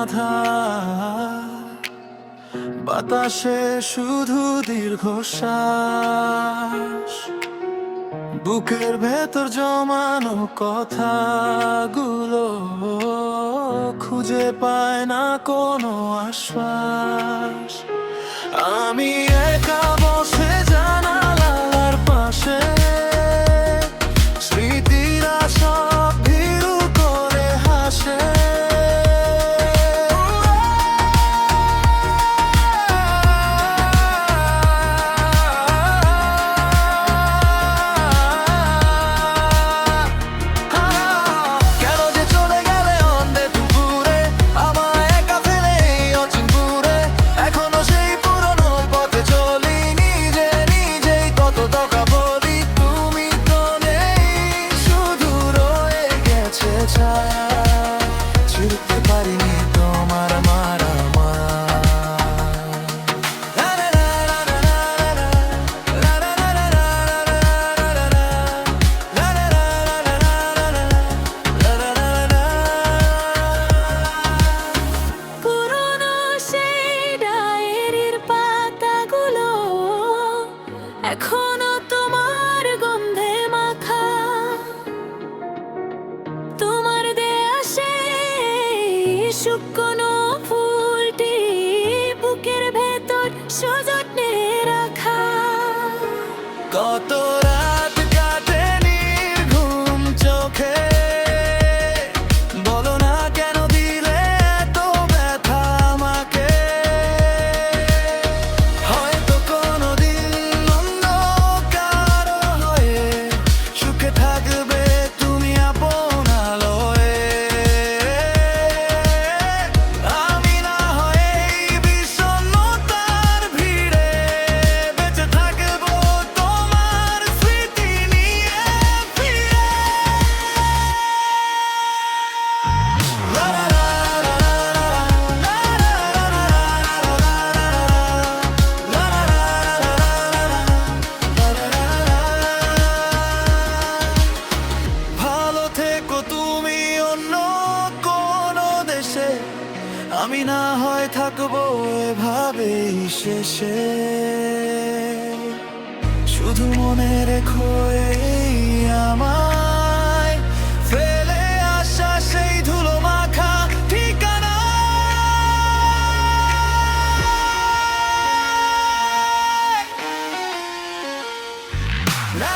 বাঁধা, বাতাসে শুধু দীর্ঘশ্বাস, বুকের ভেতর জমানো কথাগুলো খুঁজে পায় না কোনো আশ্বাস। আমি একা বসে জানালার পাশে, স্মৃতিরা সব ভীরু করে হাসে। ছুটতে পারিনি তোমার পুরনো সেই ডায়েরির পাতাগুলো এখনো তোমার গন্ধে মাখা, তোমার দেয়া সেই শুকনো ফুলটি বুকের ভেতর সযত্নে রাখা। কত রাত কাটে নির্ঘুম চোখে, বলো না কেন দিলে এত ব্যথা আমাকে। হয়তো কোনোদিন অন্য কারো হয়ে সুখে থাকবে তুমি আপন আলোয়। আমি না হয় এই বিষণ্ণতার ভিড়ে বেঁচে থাকবো তোমার স্মৃতি নিয়ে ফিরে। ভালো থেকো তুমি অন্য কোনো দেশে, আমি না হয় থাকবো এভাবেই শেষে। শুধু মনে রেখো এই আমায় ফেলে আসা সেই ধুলো মাখা ঠিকানা। La